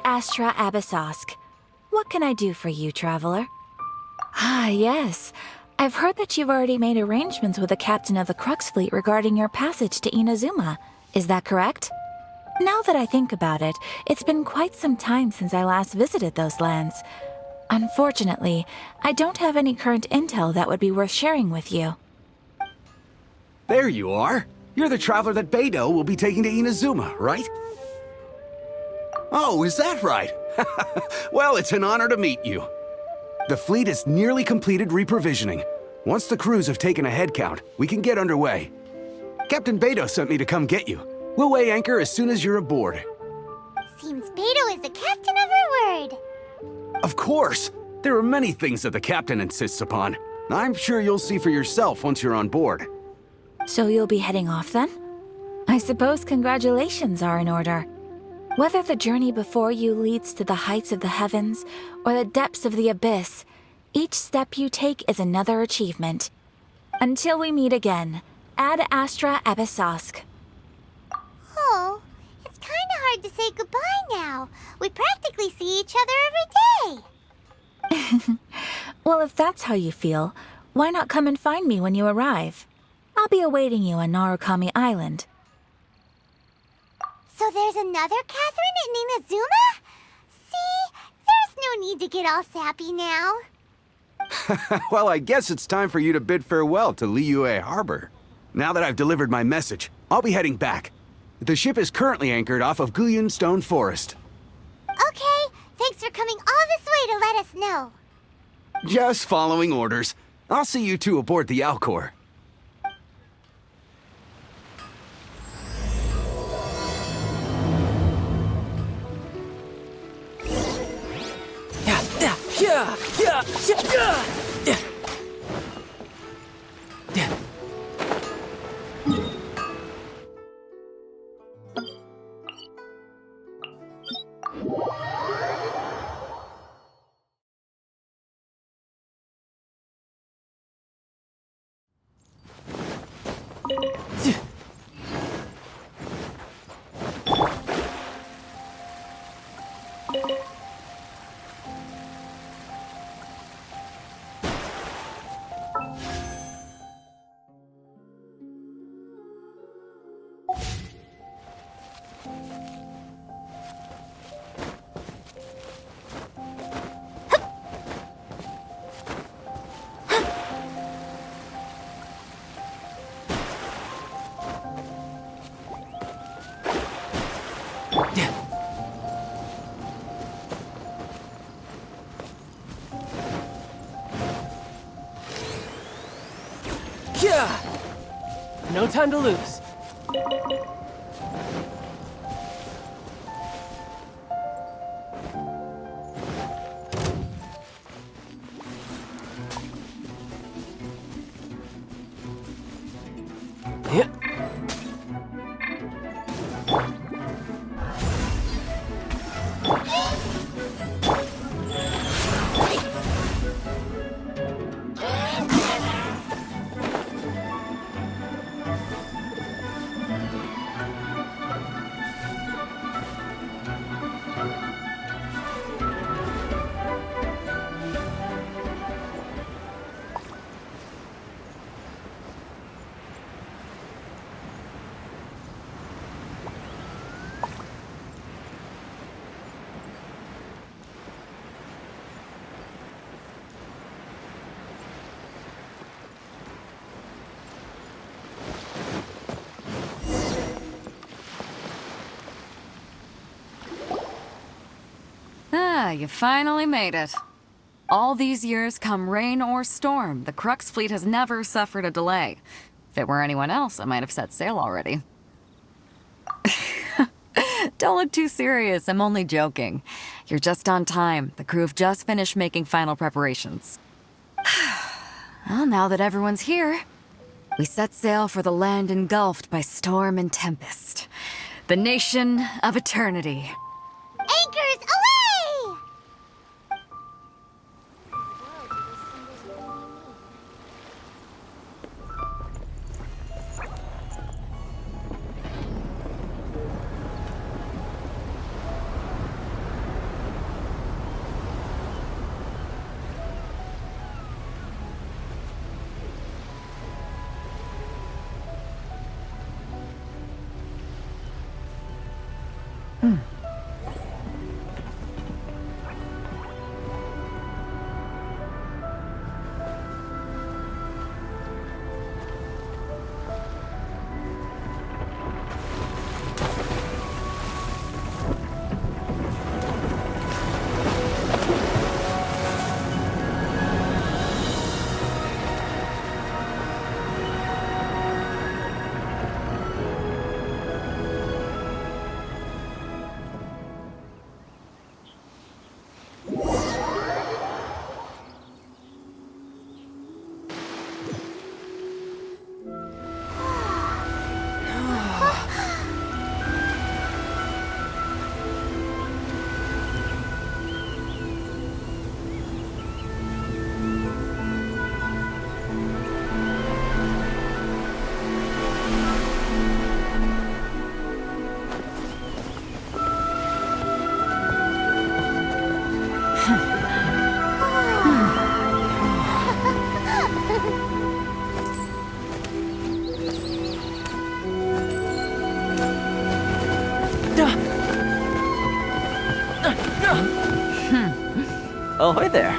Astra Abyssosk. What can I do for you, traveler? Ah, yes. I've heard that you've already made arrangements with the captain of the Crux fleet regarding your passage to Inazuma. Is that correct? Now that I think about it, it's been quite some time since I last visited those lands. Unfortunately, I don't have any current intel that would be worth sharing with you. There you are. You're the traveler that Beidou will be taking to Inazuma, right? Oh, is that right? Well, it's an honor to meet you. The fleet has nearly completed reprovisioning. Once the crews have taken a head count, we can get underway. Captain Beidou sent me to come get you. We'll weigh anchor as soon as you're aboard. Seems Beidou is the captain of her word. Of course! There are many things that the captain insists upon. I'm sure you'll see for yourself once you're on board. So you'll be heading off then? I suppose congratulations are in order. Whether the journey before you leads to the heights of the heavens or the depths of the abyss, each step you take is another achievement. Until we meet again, Ad Astra Abyssosk. Oh, it's kind of hard to say goodbye now. We practically see each other every day. Well, if that's how you feel, why not come and find me when you arrive? I'll be awaiting you on Narukami Island. So there's another Catherine in Inazuma? See, there's no need to get all sappy now. Well, I guess it's time for you to bid farewell to Liyue Harbor. Now that I've delivered my message, I'll be heading back. The ship is currently anchored off of Guyun Stone Forest. Okay, thanks for coming all this way to let us know. Just following orders. I'll see you two aboard the Alcor. No time to lose. Yeah. Ah, you finally made it. All these years, come rain or storm, the Crux fleet has never suffered a delay. If it were anyone else, I might have set sail already. Don't look too serious, I'm only joking. You're just on time. The crew have just finished making final preparations. Well, now that everyone's here, we set sail for the land engulfed by storm and tempest. The nation of eternity. Anchors away! Oh, hi there.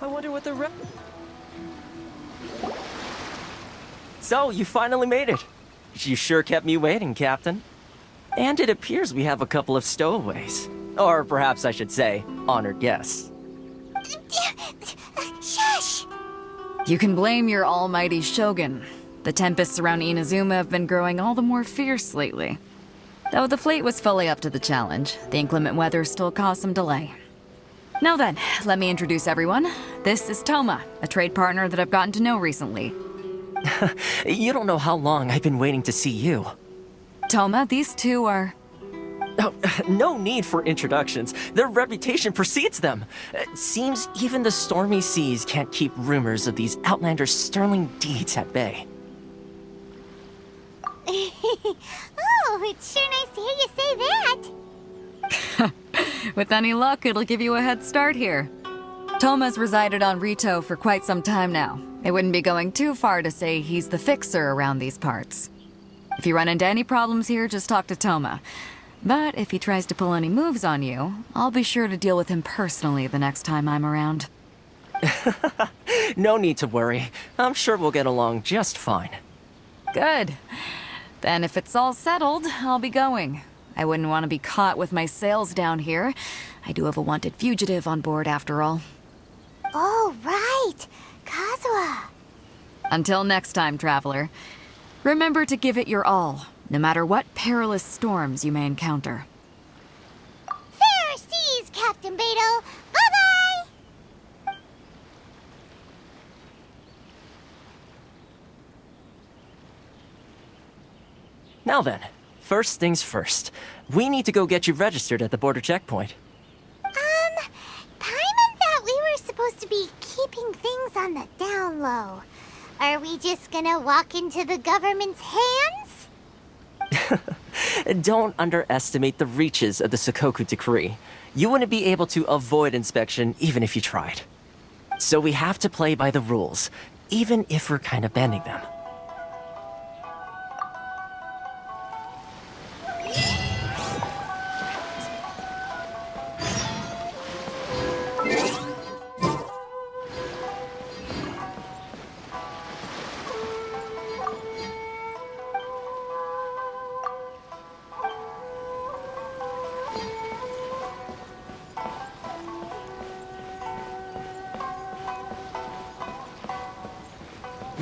I wonder what the So, you finally made it. You sure kept me waiting, Captain. And it appears we have a couple of stowaways. Or perhaps I should say, honored guests. Shush! You can blame your almighty shogun. The tempests around Inazuma have been growing all the more fierce lately. Though the fleet was fully up to the challenge, the inclement weather still caused some delay. Now then, let me introduce everyone. This is Toma, a trade partner that I've gotten to know recently. You don't know how long I've been waiting to see you. Toma, these two are... Oh, no need for introductions. Their reputation precedes them. It seems even the stormy seas can't keep rumors of these outlanders' sterling deeds at bay. Oh, it's sure nice to hear you say that. With any luck, it'll give you a head start here. Toma's resided on Rito for quite some time now. It wouldn't be going too far to say he's the fixer around these parts. If you run into any problems here, just talk to Toma. But if he tries to pull any moves on you, I'll be sure to deal with him personally the next time I'm around. No need to worry. I'm sure we'll get along just fine. Good. Then if it's all settled, I'll be going. I wouldn't want to be caught with my sails down here. I do have a wanted fugitive on board after all. Oh, right. Kazuha. Until next time, traveler. Remember to give it your all, no matter what perilous storms you may encounter. Fair seas, Captain Beto. Bye-bye! Now then, first things first. We need to go get you registered at the border checkpoint. Paimon thought we were supposed to be keeping things on the down low. Are we just gonna walk into the government's hands? Don't underestimate the reaches of the Sakoku Decree. You wouldn't be able to avoid inspection even if you tried. So we have to play by the rules, even if we're kind of bending them.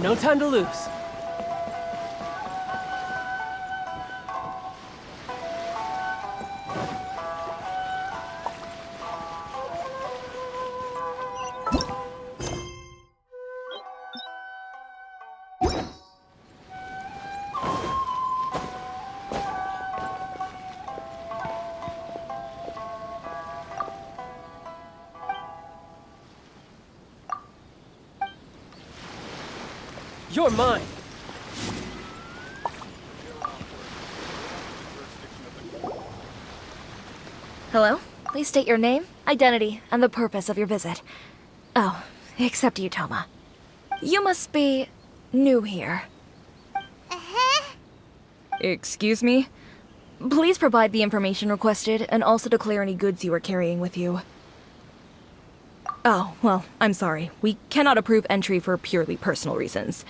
No time to lose. You're mine. Hello? Please state your name, identity, and the purpose of your visit. Oh, except you, Toma. You must be new here. Uh-huh. Excuse me? Please provide the information requested and also declare any goods you are carrying with you. Oh, well, I'm sorry. We cannot approve entry for purely personal reasons.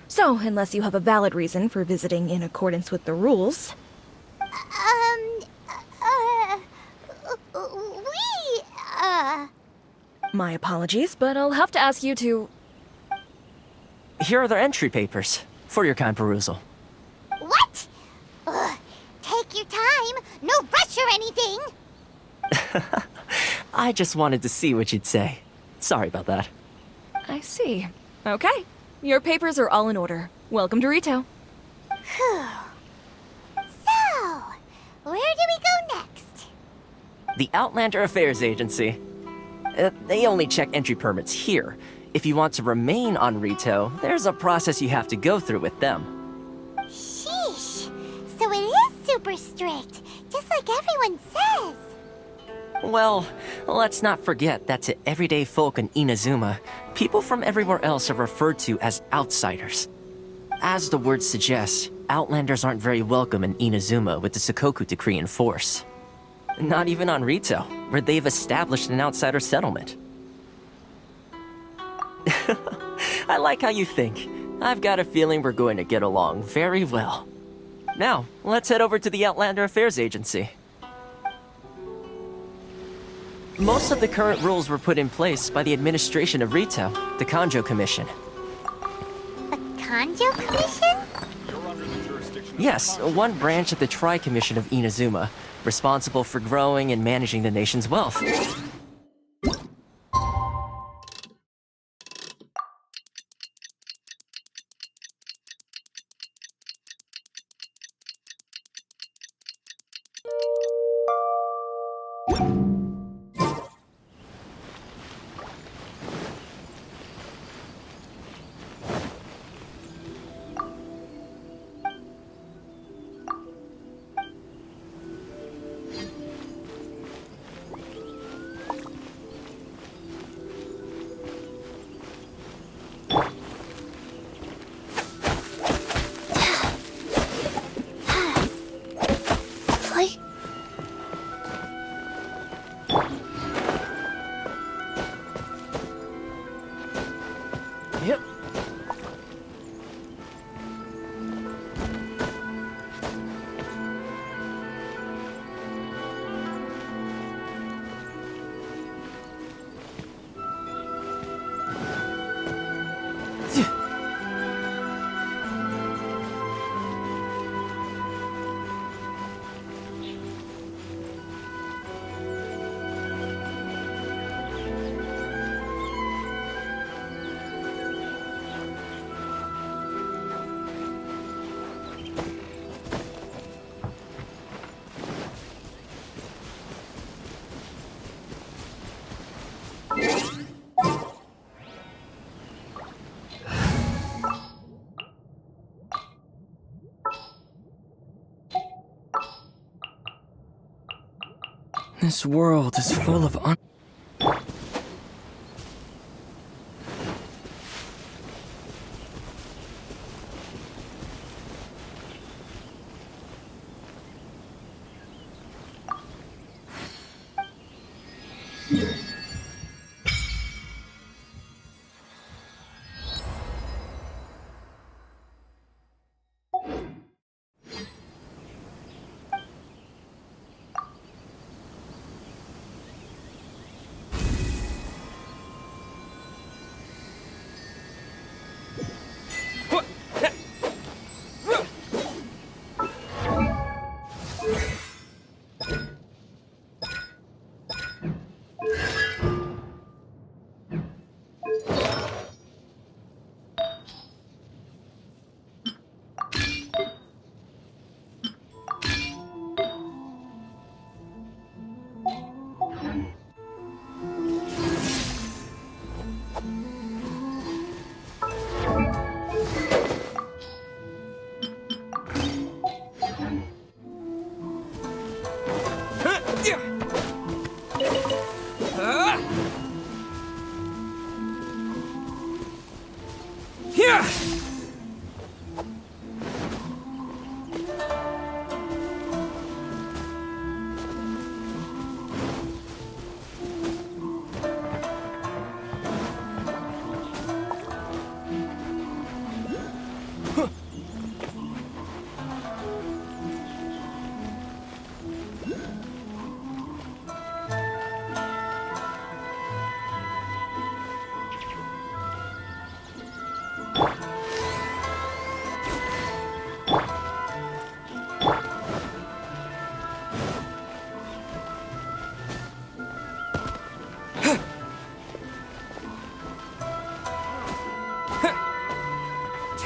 So, unless you have a valid reason for visiting in accordance with the rules... My apologies, but I'll have to ask you to... Here are the entry papers, for your kind perusal. What? Ugh, take your time. No rush or anything. I just wanted to see what you'd say. Sorry about that. I see. Okay. Your papers are all in order. Welcome to Rito. Whew. So, where do we go next? The Outlander Affairs Agency. They only check entry permits here. If you want to remain on Rito, there's a process you have to go through with them. Sheesh. So it is super strict, just like everyone says. Well, let's not forget that to everyday folk in Inazuma, people from everywhere else are referred to as outsiders. As the word suggests, outlanders aren't very welcome in Inazuma with the Sakoku decree in force. Not even on Rito, where they've established an outsider settlement. I like how you think. I've got a feeling we're going to get along very well. Now, let's head over to the Outlander Affairs Agency. Most of the current rules were put in place by the administration of Rito, the Kanjo Commission. The Kanjo Commission? Yes, one branch of the Tri-Commission of Inazuma, responsible for growing and managing the nation's wealth. Yep. This world is full of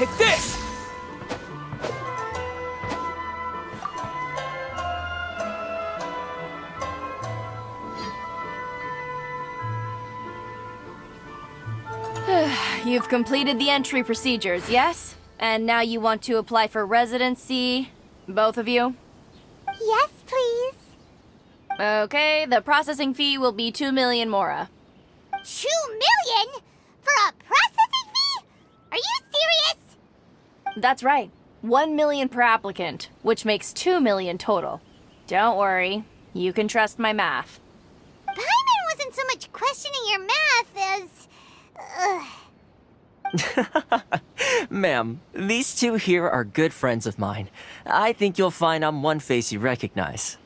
Take this! You've completed the entry procedures, yes? And now you want to apply for residency? Both of you? Yes, please. Okay, the processing fee will be 2 million mora. 2 million? For a processing fee? Are you serious? That's right. 1 million per applicant, which makes 2 million total. Don't worry, you can trust my math. Paimon wasn't so much questioning your math as... Ma'am, these two here are good friends of mine. I think you'll find I'm one face you recognize.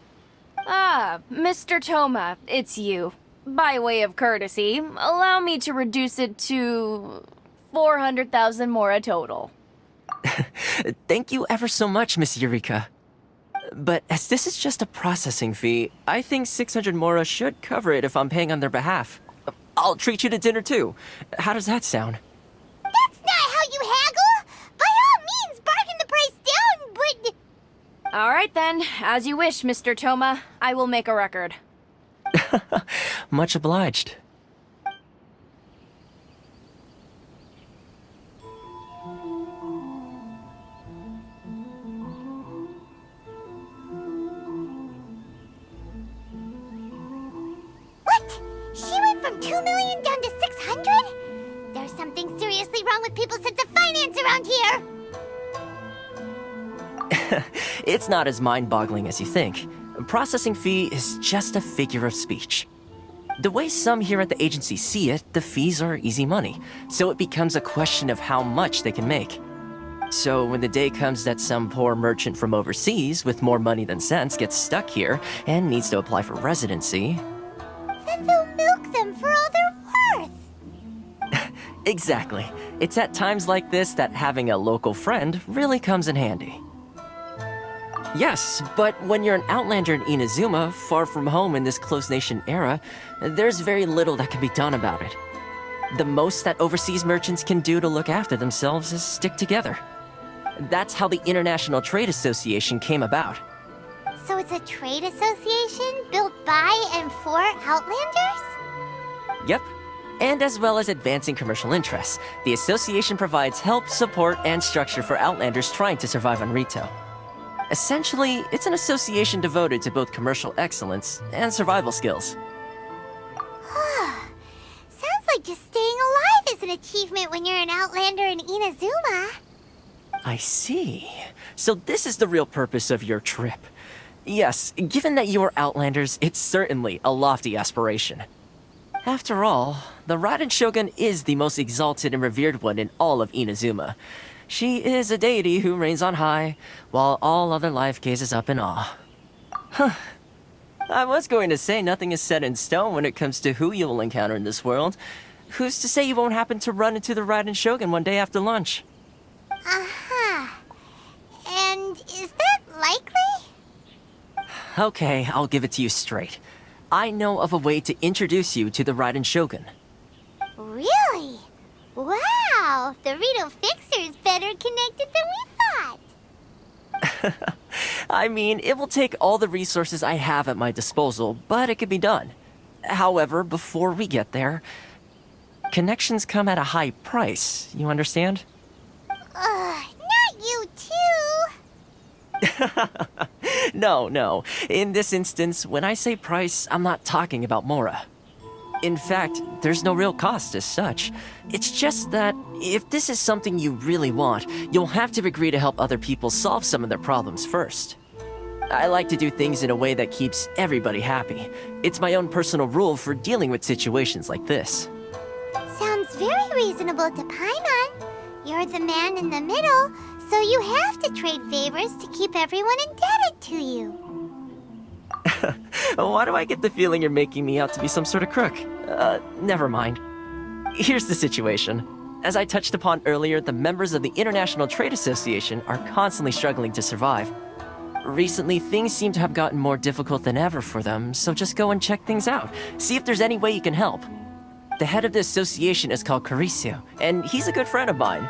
Ah, Mr. Toma, it's you. By way of courtesy, allow me to reduce it to 400,000 mora total. Thank you ever so much, Miss Eureka. But as this is just a processing fee, I think 600 mora should cover it if I'm paying on their behalf. I'll treat you to dinner too. How does that sound? That's not how you haggle! By all means, bargain the price down, but... All right then, as you wish, Mr. Toma. I will make a record. Much obliged. What? She went from 2 million down to 600? There's something seriously wrong with people's sense of finance around here! It's not as mind-boggling as you think. A processing fee is just a figure of speech. The way some here at the agency see it, the fees are easy money, so it becomes a question of how much they can make. So when the day comes that some poor merchant from overseas with more money than sense gets stuck here and needs to apply for residency... Then they'll milk them for all they're worth! Exactly. It's at times like this that having a local friend really comes in handy. Yes, but when you're an outlander in Inazuma, far from home in this closed nation era, there's very little that can be done about it. The most that overseas merchants can do to look after themselves is stick together. That's how the International Trade Association came about. So it's a trade association built by and for Outlanders? Yep. And as well as advancing commercial interests, the association provides help, support, and structure for Outlanders trying to survive on Rito. Essentially, it's an association devoted to both commercial excellence and survival skills. Sounds like just staying alive is an achievement when you're an Outlander in Inazuma. I see. So this is the real purpose of your trip. Yes, given that you are Outlanders, it's certainly a lofty aspiration. After all, the Raiden Shogun is the most exalted and revered one in all of Inazuma. She is a deity who reigns on high, while all other life gazes up in awe. Huh. I was going to say nothing is set in stone when it comes to who you will encounter in this world. Who's to say you won't happen to run into the Raiden Shogun one day after lunch? Uh-huh. And is that likely? Okay, I'll give it to you straight. I know of a way to introduce you to the Raiden Shogun. Really? Wow, the Rito Fixer is better connected than we thought. I mean, it will take all the resources I have at my disposal, but it can be done. However, before we get there, connections come at a high price, you understand? Not you too. No. In this instance, when I say price, I'm not talking about Mora. In fact, there's no real cost as such. It's just that if this is something you really want, you'll have to agree to help other people solve some of their problems first. I like to do things in a way that keeps everybody happy. It's my own personal rule for dealing with situations like this. Sounds very reasonable to Paimon. You're the man in the middle, so you have to trade favors to keep everyone indebted to you. Why do I get the feeling you're making me out to be some sort of crook? Never mind. Here's the situation. As I touched upon earlier, the members of the International Trade Association are constantly struggling to survive. Recently, things seem to have gotten more difficult than ever for them, so just go and check things out. See if there's any way you can help. The head of the association is called Carisio, and he's a good friend of mine.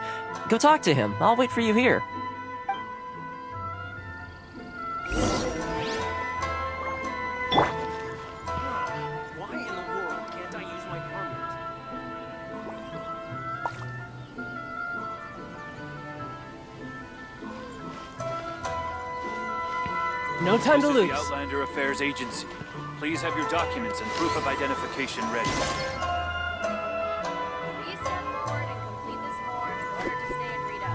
Go talk to him. I'll wait for you here. Why in the world can't I use my permit? No time to lose. The Outlander Affairs Agency. Please have your documents and proof of identification ready. Please step forward and complete this form in order to stay in Rito.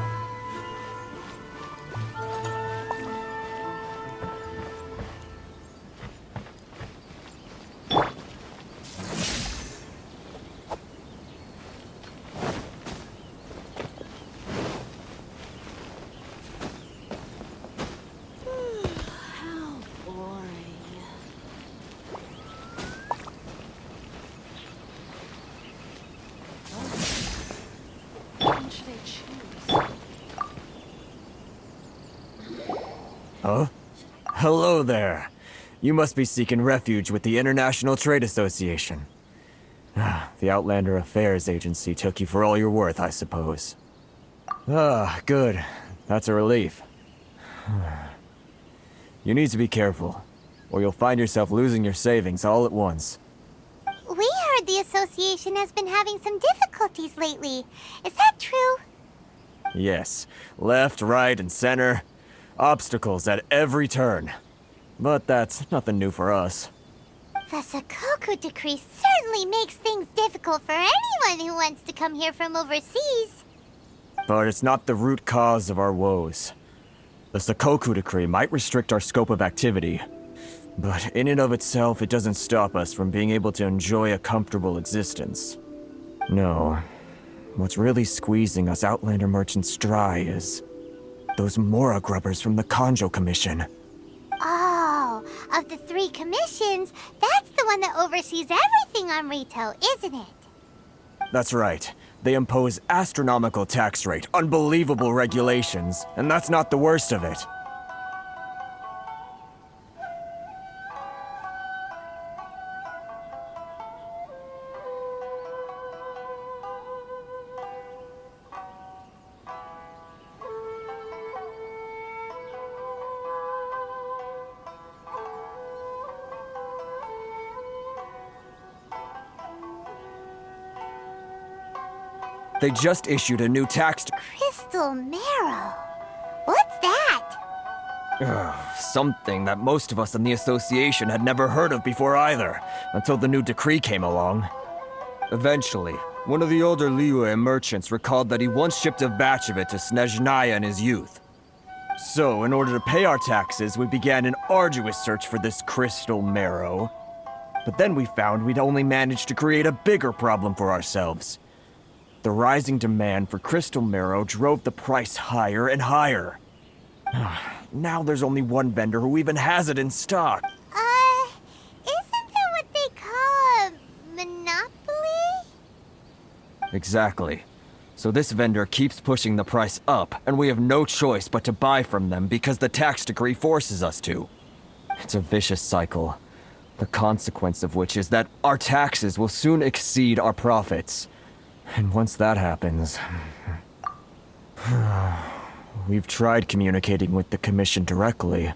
Huh? Hello there. You must be seeking refuge with the International Trade Association. The Outlander Affairs Agency took you for all you're worth, I suppose. Ah, good. That's a relief. You need to be careful, or you'll find yourself losing your savings all at once. We heard the association has been having some difficulties lately. Is that true? Yes, left, right, and center. Obstacles at every turn. But that's nothing new for us. The Sakoku Decree certainly makes things difficult for anyone who wants to come here from overseas. But it's not the root cause of our woes. The Sakoku Decree might restrict our scope of activity, but in and of itself, it doesn't stop us from being able to enjoy a comfortable existence. No. What's really squeezing us Outlander merchants dry is those Mora grubbers from the Kanjo Commission. Oh, of the 3 commissions, that's the one that oversees everything on Rito, isn't it? That's right. They impose astronomical tax rate, unbelievable regulations, and that's not the worst of it. They just issued a new tax... Crystal Marrow. What's that? Something that most of us in the association had never heard of before either, until the new decree came along. Eventually, one of the older Liyue merchants recalled that he once shipped a batch of it to Snezhnaya in his youth. So, in order to pay our taxes, we began an arduous search for this crystal marrow. But then we found we'd only managed to create a bigger problem for ourselves. The rising demand for crystal marrow drove the price higher and higher. Now there's only one vendor who even has it in stock. Isn't that what they call a monopoly? Exactly. So this vendor keeps pushing the price up, and we have no choice but to buy from them because the tax decree forces us to. It's a vicious cycle. The consequence of which is that our taxes will soon exceed our profits. And once that happens... We've tried communicating with the Commission directly,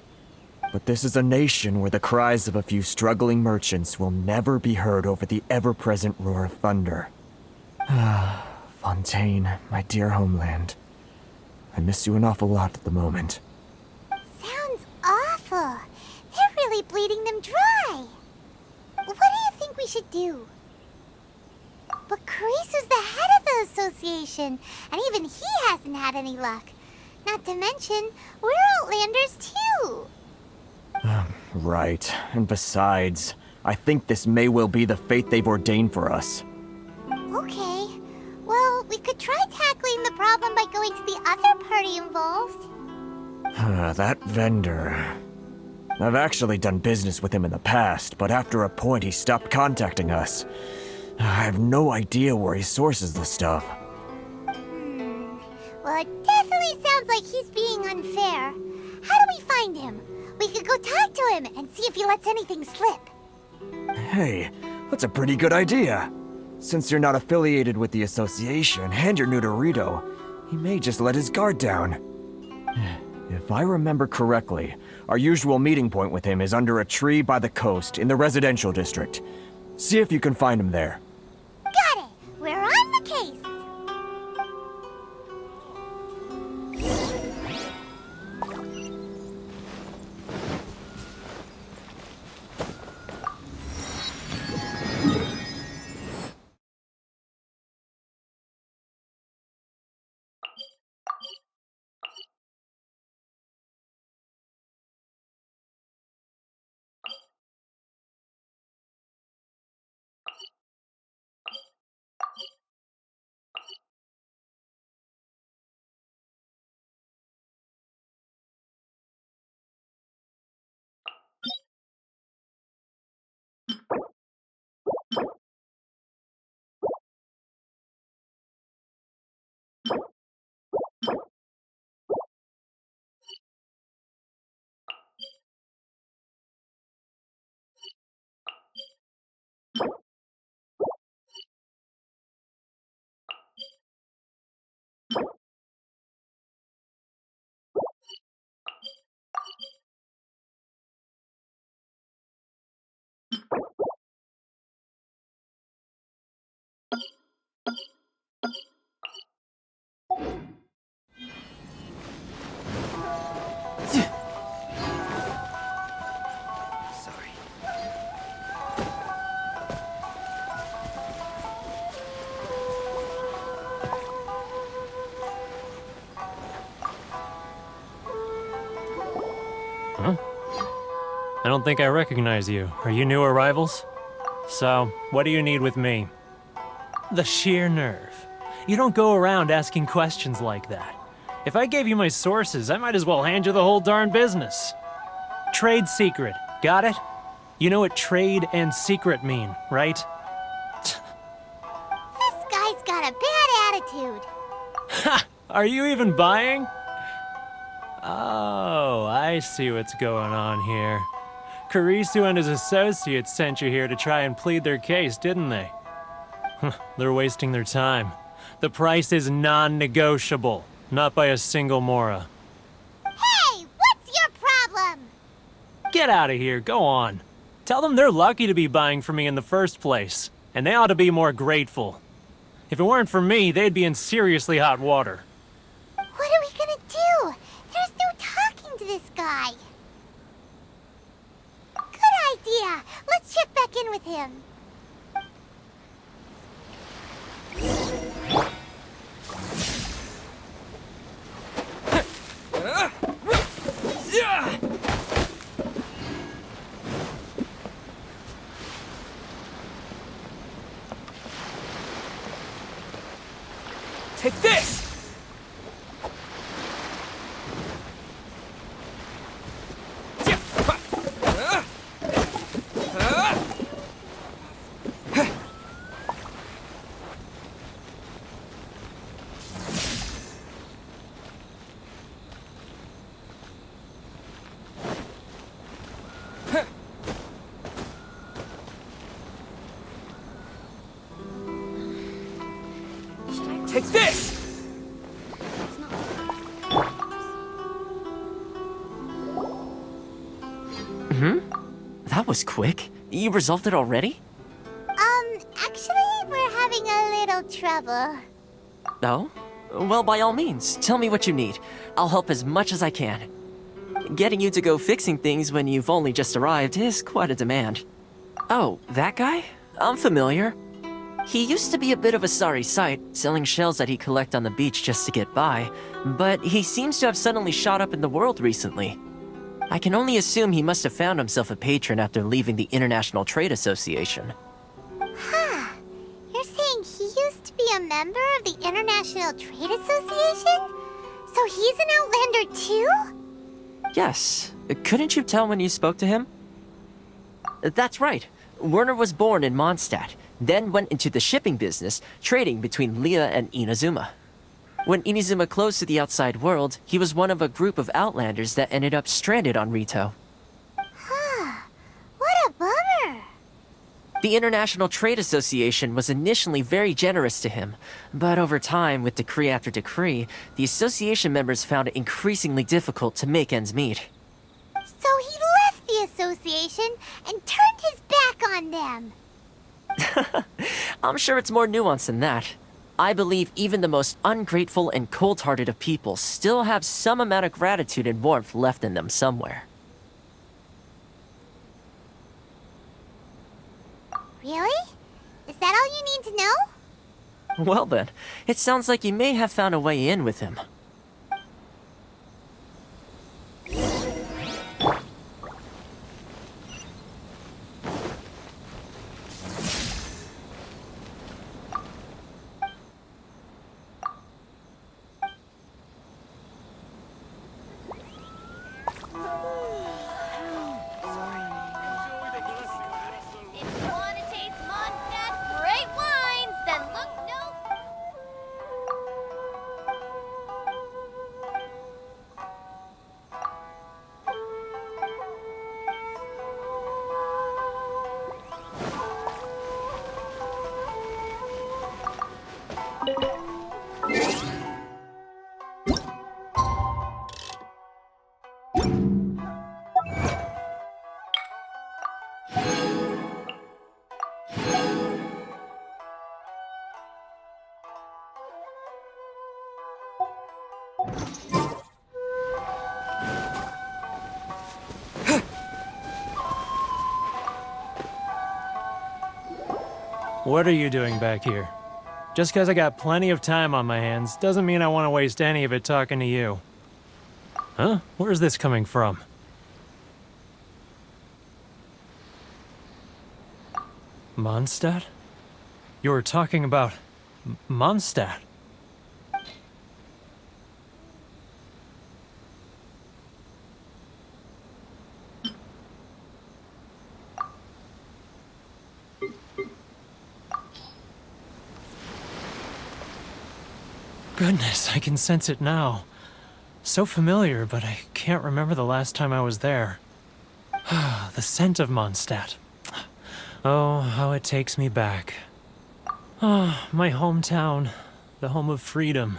but this is a nation where the cries of a few struggling merchants will never be heard over the ever-present roar of thunder. Fontaine, my dear homeland. I miss you an awful lot at the moment. Sounds awful. They're really bleeding them dry. What do you think we should do? But Karisu's the head of the association, and even he hasn't had any luck. Not to mention, we're Outlanders too. Right. And besides, I think this may well be the fate they've ordained for us. Okay. Well, we could try tackling the problem by going to the other party involved. That vendor... I've actually done business with him in the past, but after a point he stopped contacting us. I have no idea where he sources the stuff. Well, it definitely sounds like he's being unfair. How do we find him? We could go talk to him and see if he lets anything slip. Hey, that's a pretty good idea. Since you're not affiliated with the association and you're new to Rito, he may just let his guard down. If I remember correctly, our usual meeting point with him is under a tree by the coast in the residential district. See if you can find him there. Got it! We're on the case! I don't think I recognize you. Are you new arrivals? So, what do you need with me? The sheer nerve. You don't go around asking questions like that. If I gave you my sources, I might as well hand you the whole darn business. Trade secret, got it? You know what trade and secret mean, right? This guy's got a bad attitude. Ha! Are you even buying? Oh, I see what's going on here. Kurisu and his associates sent you here to try and plead their case, didn't they? They're wasting their time. The price is non-negotiable, not by a single Mora. Hey, what's your problem? Get out of here, go on. Tell them they're lucky to be buying from me in the first place, and they ought to be more grateful. If it weren't for me, they'd be in seriously hot water. What are we gonna do? There's no talking to this guy. Good idea. Let's check back in with him. Take this! Take this! That was quick. You resolved it already? Actually, we're having a little trouble. Oh? Well, by all means, tell me what you need. I'll help as much as I can. Getting you to go fixing things when you've only just arrived is quite a demand. Oh, that guy? I'm familiar. He used to be a bit of a sorry sight, selling shells that he'd collect on the beach just to get by, but he seems to have suddenly shot up in the world recently. I can only assume he must have found himself a patron after leaving the International Trade Association. Huh. You're saying he used to be a member of the International Trade Association? So he's an Outlander too? Yes. Couldn't you tell when you spoke to him? That's right. Werner was born in Mondstadt, then went into the shipping business, trading between Leah and Inazuma. When Inazuma closed to the outside world, he was one of a group of Outlanders that ended up stranded on Rito. Huh. What a bummer. The International Trade Association was initially very generous to him, but over time, with decree after decree, the association members found it increasingly difficult to make ends meet. So he left the association and turned his back on them. I'm sure it's more nuanced than that. I believe even the most ungrateful and cold-hearted of people still have some amount of gratitude and warmth left in them somewhere. Really? Is that all you need to know? Well then, it sounds like you may have found a way in with him. If you want to taste Mondstadt's great wines, then look no... What are you doing back here? Just because I got plenty of time on my hands doesn't mean I want to waste any of it talking to you. Huh? Where's this coming from? Mondstadt? You were talking about Mondstadt. Goodness, I can sense it now. So familiar, but I can't remember the last time I was there. The scent of Mondstadt. Oh, how it takes me back. Oh, my hometown, the home of freedom.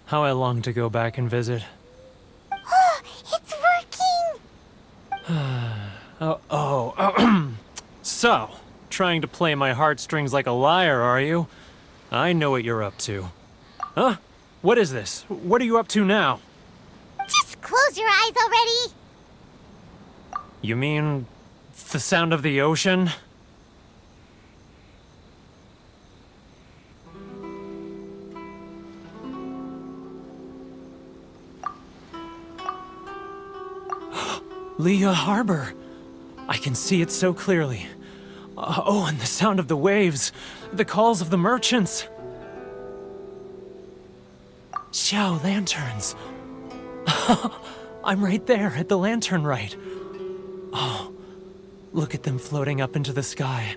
How I long to go back and visit. Oh, it's working! So, trying to play my heartstrings like a liar, are you? I know what you're up to. Huh? What is this? What are you up to now? Just close your eyes already! You mean the sound of the ocean? Leah Harbor. I can see it so clearly. Oh, and the sound of the waves. The calls of the merchants. Xiao lanterns. I'm right there at the lantern right. Oh, look at them floating up into the sky.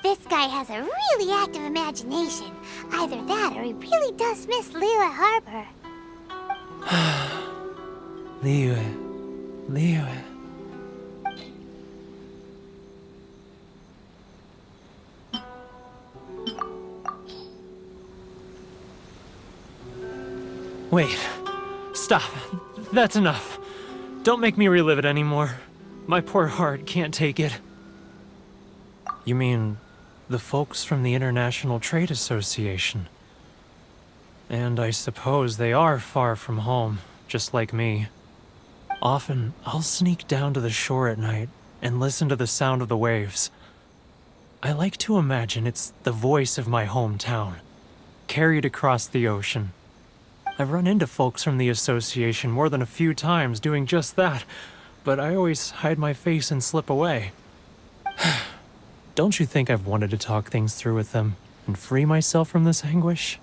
This guy has a really active imagination. Either that or he really does miss Liyue Harbor. Liyue. Wait. Stop. That's enough. Don't make me relive it anymore. My poor heart can't take it. You mean the folks from the International Trade Association? And I suppose they are far from home, just like me. Often, I'll sneak down to the shore at night and listen to the sound of the waves. I like to imagine it's the voice of my hometown, carried across the ocean. I've run into folks from the association more than a few times doing just that, but I always hide my face and slip away. Don't you think I've wanted to talk things through with them and free myself from this anguish?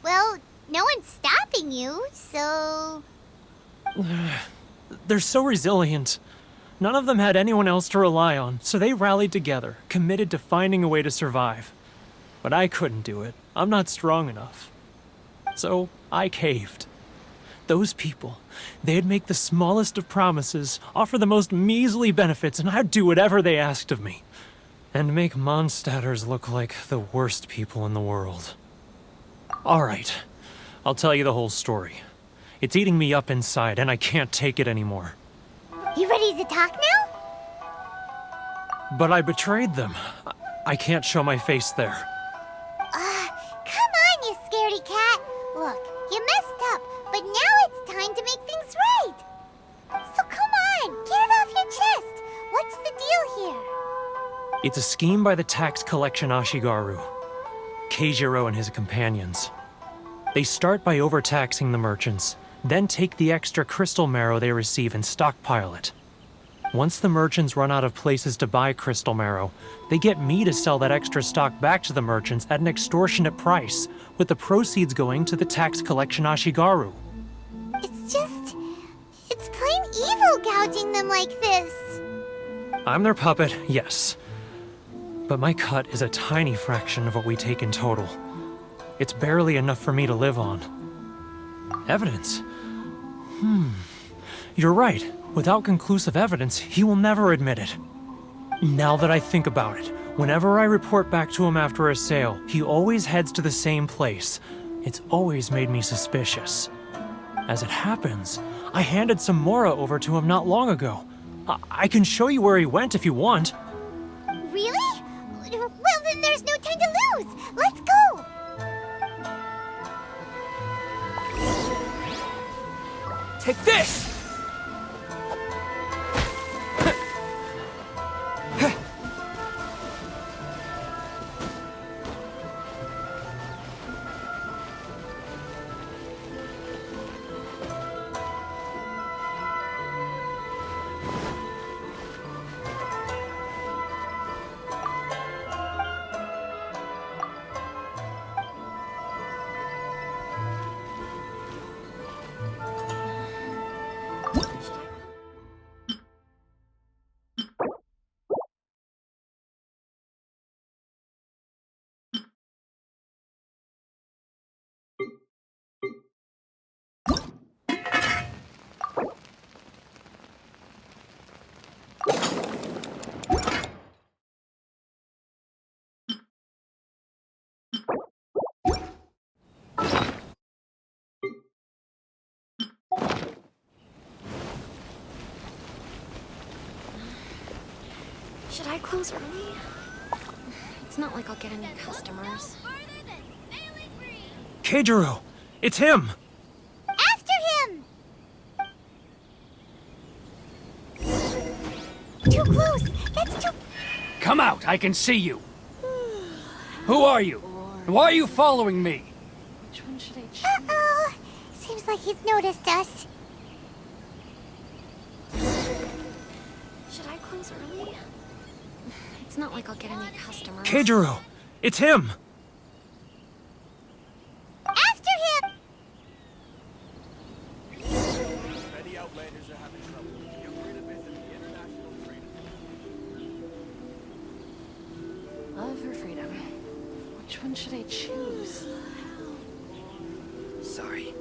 Well, no one's stopping you, so... They're so resilient. None of them had anyone else to rely on, so they rallied together, committed to finding a way to survive. But I couldn't do it. I'm not strong enough. So I caved. Those people, they'd make the smallest of promises, offer the most measly benefits, and I'd do whatever they asked of me. And make Mondstadters look like the worst people in the world. All right, I'll tell you the whole story. It's eating me up inside, and I can't take it anymore. You ready to talk now? But I betrayed them. I can't show my face there. Come on, you scaredy cat. Look, you messed up, but now it's time to make things right. So come on, get it off your chest. What's the deal here? It's a scheme by the tax collection Ashigaru, Keijiro and his companions. They start by overtaxing the merchants, then take the extra crystal marrow they receive and stockpile it. Once the merchants run out of places to buy crystal marrow, they get me to sell that extra stock back to the merchants at an extortionate price, with the proceeds going to the tax collection Ashigaru. It's plain evil gouging them like this. I'm their puppet, yes. But my cut is a tiny fraction of what we take in total. It's barely enough for me to live on. Evidence? You're right. Without conclusive evidence, he will never admit it. Now that I think about it, whenever I report back to him after a sale, he always heads to the same place. It's always made me suspicious. As it happens, I handed some Mora over to him not long ago. I can show you where he went if you want. Really? Well, then there's no time to lose. Let's go. Take this! Should I close early? It's not like I'll get any customers. Keijiro! It's him! After him! Too close! That's too... Come out, I can see you. Who are you? Why are you following me? Which one should I choose? Uh-oh! Seems like he's noticed us. Should I close early? It's not like I'll get any customers. Keijiro! It's him! After him! Many outlanders are having trouble. Feel free to visit the International Trade Love or freedom? Which one should I choose? Sorry.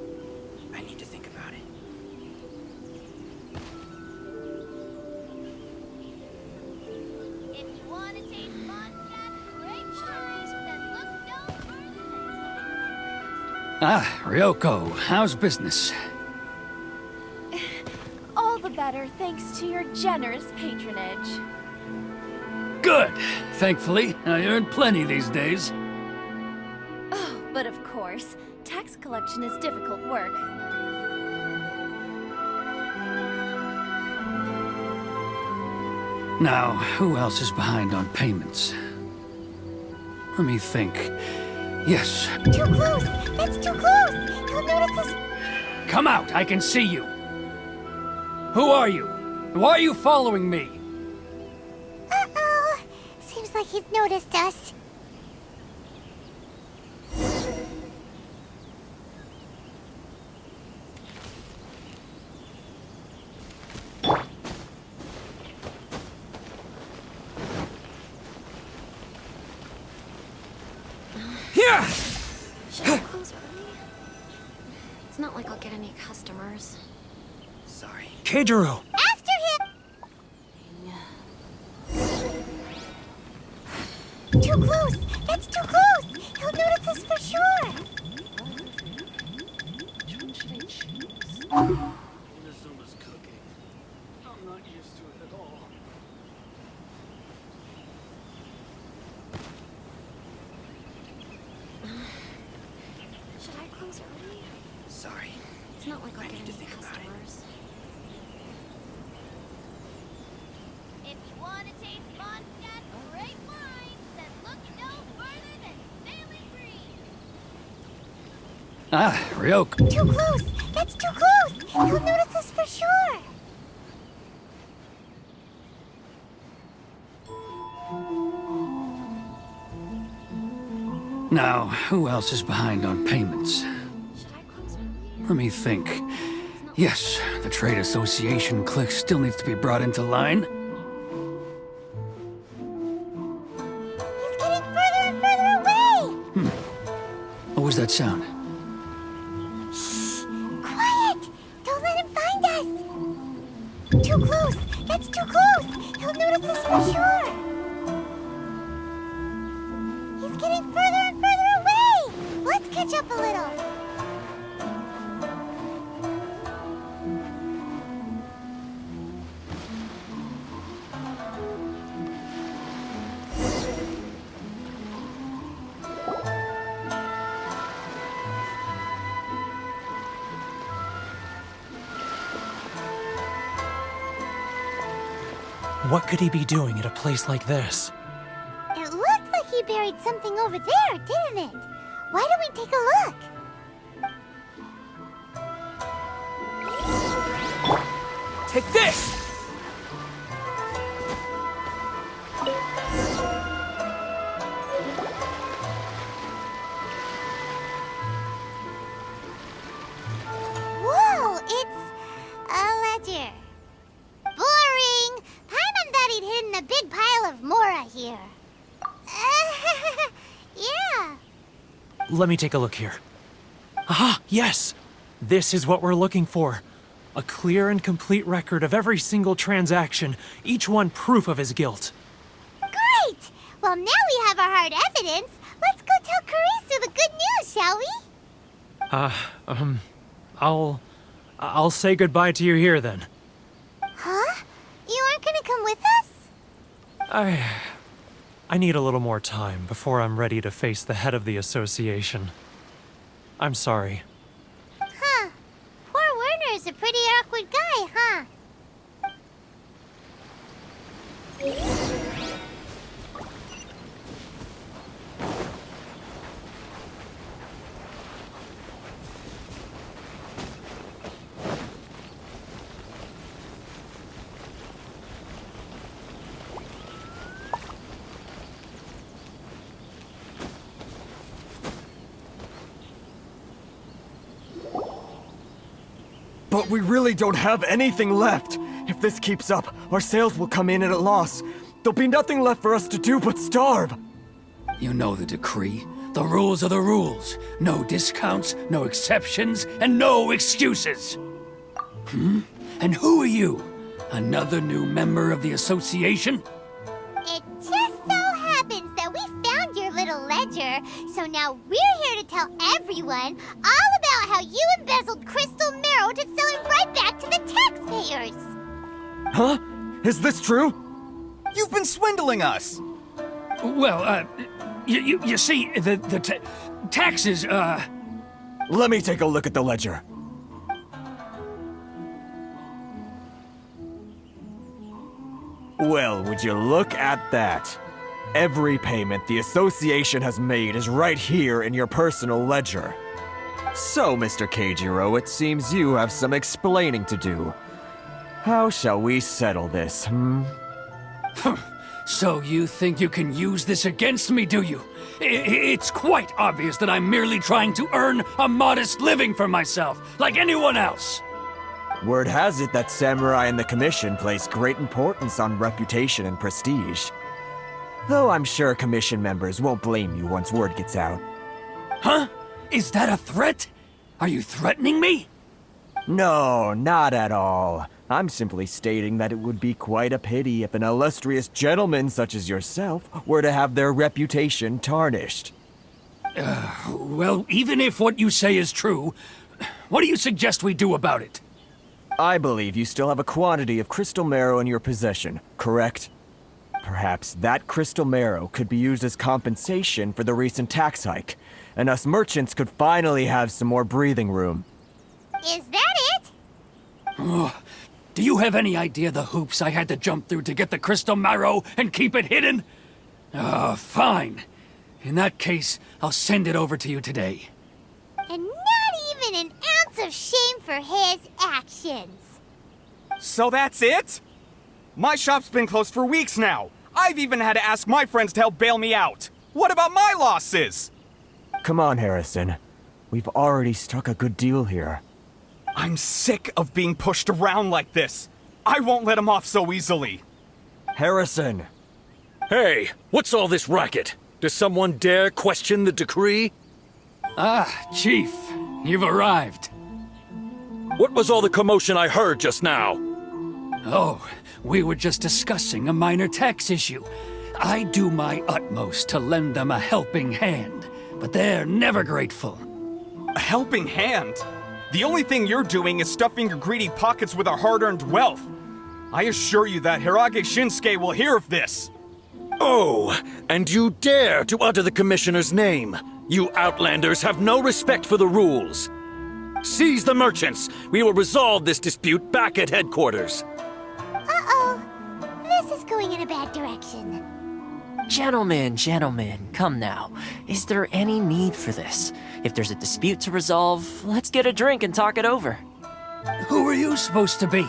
I need to think about it. If you want to taste Mondstadt, great cherries, then look no further. Ah, Ryoko, how's business? All the better thanks to your generous patronage. Good. Thankfully, I earn plenty these days. Oh, but of course, tax collection is difficult work. Now, who else is behind on payments? Let me think. Yes. Too close! That's too close! He'll notice us. Come out, I can see you. Who are you? Why are you following me? Uh-oh! Seems like he's noticed us. Here! Should I close early? It's not like I'll get any customers. Sorry. Keijiro! After him! Too close! That's too close! He'll notice us for sure! Which one should I choose? Inazuma's cooking. I'm not used to it at all. Should I close early? Sorry. It's not like I'll get need to any think about it. customers. If you want to taste Mondstadt great wine, then look no further than Sailing Green. Ah, Ryoko. Too close! That's too close! He'll notice us for sure! Now, who else is behind on payments? Should I close early? Let me think. Yes, the Trade Association clique still needs to be brought into line. He's getting further and further away! What was that sound? Shh! Quiet! Don't let him find us! Too close! That's too close! He'll notice us for sure! He's getting further and further away! Let's catch up a little! What could he be doing at a place like this? It looked like he buried something over there, didn't it? Why don't we take a look? Take this! Whoa, it's a ledger. Boring! Paimon thought he'd hidden a big pile of Mora here. Yeah. Let me take a look here. Aha, yes! This is what we're looking for. A clear and complete record of every single transaction, each one proof of his guilt. Great! Well, now we have our hard evidence. Let's go tell Karisu the good news, shall we? I'll say goodbye to you here then. Huh? You aren't gonna come with us? I need a little more time before I'm ready to face the head of the association. I'm sorry. Huh. Poor Werner's a pretty awkward guy, huh? But we really don't have anything left. If this keeps up, our sales will come in at a loss. There'll be nothing left for us to do but starve. You know the decree. The rules are the rules. No discounts, no exceptions, and no excuses. And who are you? Another new member of the association? It just so happens that we found your little ledger, so now we're here to tell everyone all about how you embezzled crystal marrow to sell it right back to the taxpayers. Huh? Is this true? You've been swindling us! Well, you see, the taxes, Let me take a look at the ledger. Well, would you look at that? Every payment the association has made is right here in your personal ledger. So, Mr. Keijiro, it seems you have some explaining to do. How shall we settle this, So you think you can use this against me, do you? It's quite obvious that I'm merely trying to earn a modest living for myself, like anyone else. Word has it that Samurai and the Commission place great importance on reputation and prestige. Though I'm sure Commission members won't blame you once word gets out. Huh? Is that a threat? Are you threatening me? No, not at all. I'm simply stating that it would be quite a pity if an illustrious gentleman such as yourself were to have their reputation tarnished. Well, even if what you say is true, what do you suggest we do about it? I believe you still have a quantity of crystal marrow in your possession, correct? Perhaps that crystal marrow could be used as compensation for the recent tax hike, and us merchants could finally have some more breathing room. Is that it? Do you have any idea the hoops I had to jump through to get the crystal marrow and keep it hidden? Fine. In that case, I'll send it over to you today. And not even an ounce of shame for his actions. So that's it? My shop's been closed for weeks now. I've even had to ask my friends to help bail me out. What about my losses? Come on, Harrison. We've already struck a good deal here. I'm sick of being pushed around like this. I won't let him off so easily. Harrison! Hey, what's all this racket? Does someone dare question the decree? Ah, Chief, you've arrived. What was all the commotion I heard just now? Oh, we were just discussing a minor tax issue. I do my utmost to lend them a helping hand, but they're never grateful. A helping hand? The only thing you're doing is stuffing your greedy pockets with our hard-earned wealth. I assure you that Hirage Shinsuke will hear of this. Oh, and you dare to utter the Commissioner's name. You Outlanders have no respect for the rules. Seize the merchants. We will resolve this dispute back at headquarters. Uh-oh. This is going in a bad direction. Gentlemen, come now. Is there any need for this? If there's a dispute to resolve, let's get a drink and talk it over. Who are you supposed to be?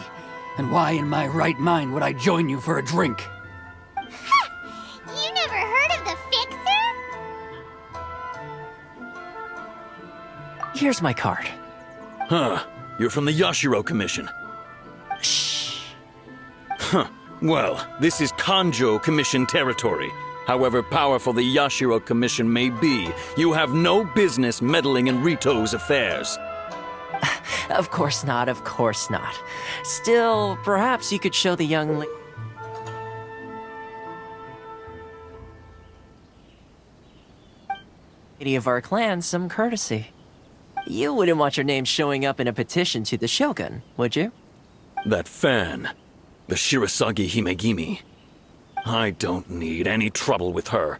And why in my right mind would I join you for a drink? You never heard of the Fixer? Here's my card. Huh. You're from the Yashiro Commission. Shh. Huh. Well, this is Kanjo Commission territory. However powerful the Yashiro Commission may be, you have no business meddling in Rito's affairs. Of course not. Still, perhaps you could show the young lady of our clan some courtesy. You wouldn't want your name showing up in a petition to the Shogun, would you? That fan. The Shirasagi Himegimi. I don't need any trouble with her.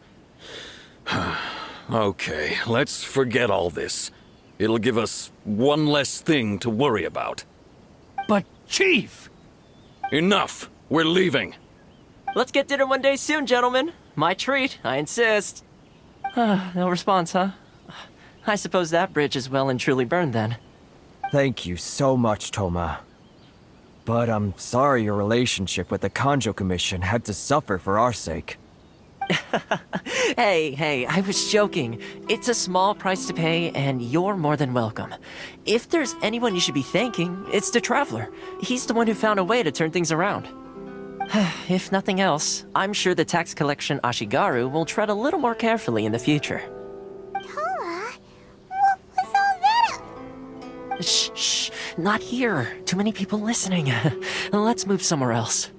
Okay, let's forget all this. It'll give us one less thing to worry about. But, Chief! Enough! We're leaving. Let's get dinner one day soon, gentlemen. My treat, I insist. No response, huh? I suppose that bridge is well and truly burned then. Thank you so much, Toma. But I'm sorry your relationship with the Kanjo Commission had to suffer for our sake. Hey, I was joking. It's a small price to pay, and you're more than welcome. If there's anyone you should be thanking, it's the Traveler. He's the one who found a way to turn things around. If nothing else, I'm sure the tax collection Ashigaru will tread a little more carefully in the future. Toma, what was all that? Shh, not here. Too many people listening. Let's move somewhere else.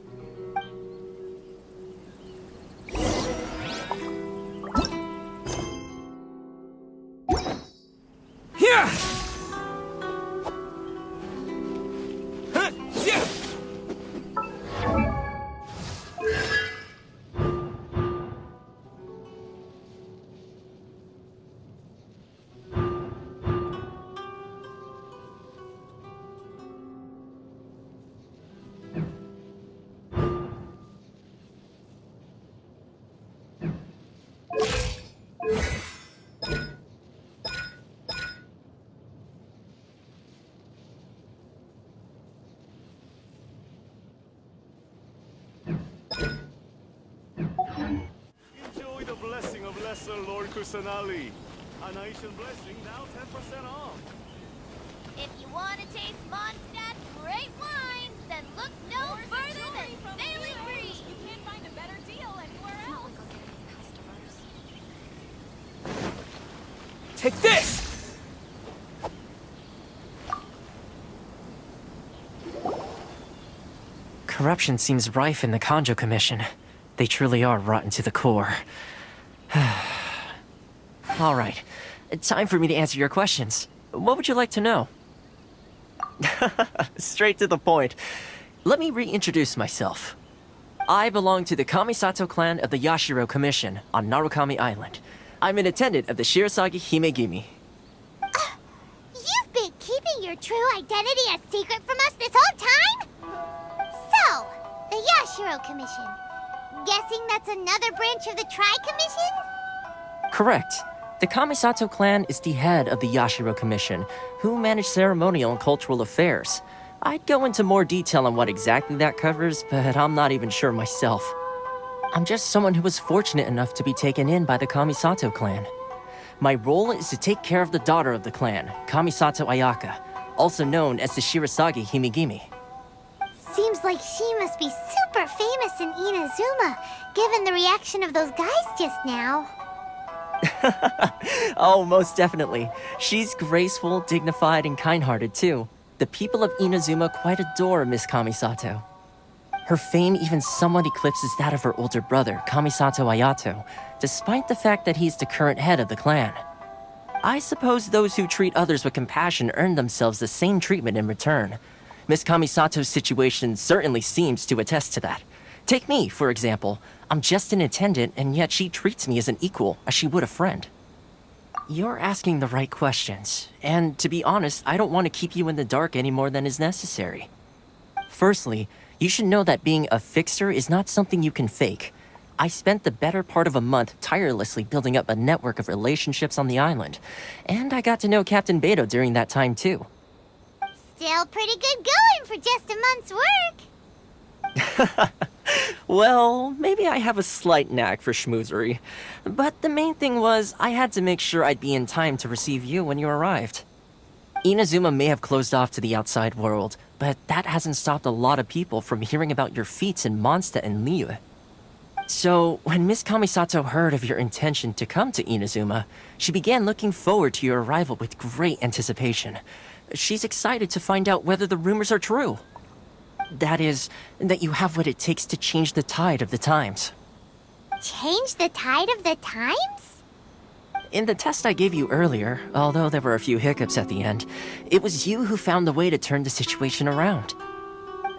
Enjoy the blessing of Lesser Lord Kusanali. A nation blessing now 10% off. If you want to taste Mondstadt's great wines, then look no further than Sailing Breeze. You can't find a better deal anywhere else. Take this! Corruption seems rife in the Kanjo Commission. They truly are rotten to the core. All right, time for me to answer your questions. What would you like to know? Straight to the point. Let me reintroduce myself. I belong to the Kamisato clan of the Yashiro Commission on Narukami Island. I'm an attendant of the Shirasagi Himegimi. You've been keeping your true identity a secret from us this whole time? So, the Yashiro Commission. Guessing that's another branch of the Tri-Commission? Correct. The Kamisato clan is the head of the Yashiro Commission, who manage ceremonial and cultural affairs. I'd go into more detail on what exactly that covers, but I'm not even sure myself. I'm just someone who was fortunate enough to be taken in by the Kamisato clan. My role is to take care of the daughter of the clan, Kamisato Ayaka, also known as the Shirasagi Himegimi. Seems like she must be super famous in Inazuma, given the reaction of those guys just now. Oh, most definitely. She's graceful, dignified, and kind-hearted too. The people of Inazuma quite adore Miss Kamisato. Her fame even somewhat eclipses that of her older brother, Kamisato Ayato, despite the fact that he's the current head of the clan. I suppose those who treat others with compassion earn themselves the same treatment in return. Miss Kamisato's situation certainly seems to attest to that. Take me, for example. I'm just an attendant, and yet she treats me as an equal, as she would a friend. You're asking the right questions, and to be honest, I don't want to keep you in the dark any more than is necessary. Firstly, you should know that being a fixer is not something you can fake. I spent the better part of a month tirelessly building up a network of relationships on the island, and I got to know Captain Beto during that time too. Still pretty good going for just a month's work. Well, maybe I have a slight knack for schmoozery. But the main thing was, I had to make sure I'd be in time to receive you when you arrived. Inazuma may have closed off to the outside world, but that hasn't stopped a lot of people from hearing about your feats in Mondstadt and Liyue. So, when Miss Kamisato heard of your intention to come to Inazuma, she began looking forward to your arrival with great anticipation. She's excited to find out whether the rumors are true. That is, that you have what it takes to change the tide of the times. Change the tide of the times? In the test I gave you earlier, although there were a few hiccups at the end, it was you who found the way to turn the situation around.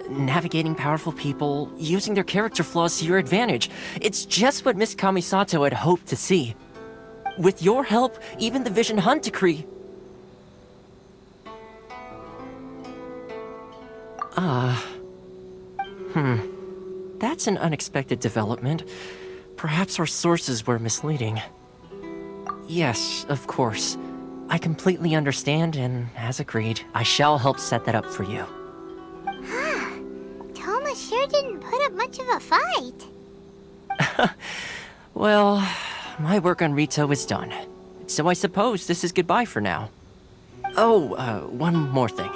navigating powerful people, using their character flaws to your advantage. It's just what Miss Kamisato had hoped to see. With your help, even the Vision Hunt decree... That's an unexpected development. Perhaps our sources were misleading. Yes, of course. I completely understand, and as agreed, I shall help set that up for you. Toma sure didn't put up much of a fight. Well, my work on Rito is done. So I suppose this is goodbye for now. Oh, one more thing.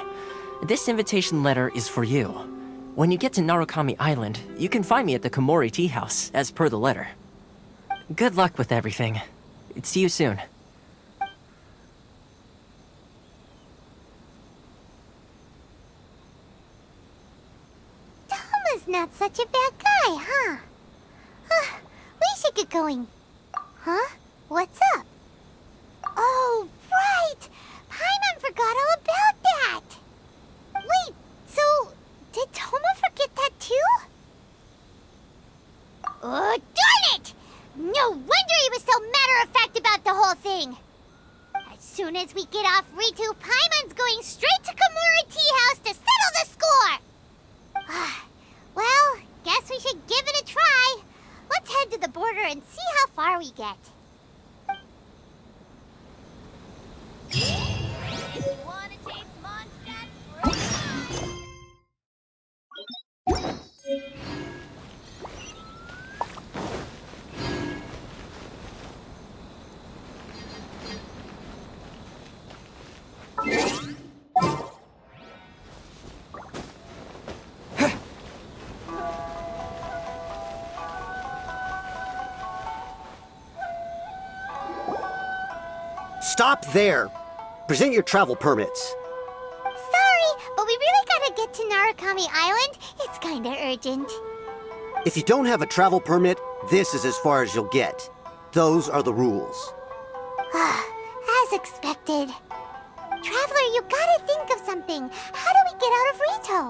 This invitation letter is for you. When you get to Narukami Island, you can find me at the Komori Tea House, as per the letter. Good luck with everything. See you soon. Toma's not such a bad guy, huh? We should get going. Huh? What's up? Oh, right! Paimon forgot all about that! Wait, so... did Toma forget that too? Oh, darn it! No wonder he was so matter-of-fact about the whole thing! As soon as we get off Ritu, Paimon's going straight to Komori Tea House to settle the score! Well, guess we should give it a try. Let's head to the border and see how far we get. Wanna taste Mondstadt? Stop there! Present your travel permits. Sorry, but we really gotta get to Narukami Island. It's kinda urgent. If you don't have a travel permit, this is as far as you'll get. Those are the rules. As expected. Traveler, you gotta think of something. How do we get out of Rito?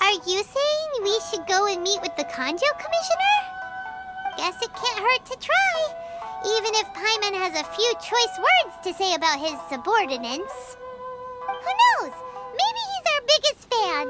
Are you saying we should go and meet with the Kanjo Commissioner? Guess it can't hurt to try. Even if Paimon has a few choice words to say about his subordinates. Who knows? Maybe he's our biggest fan.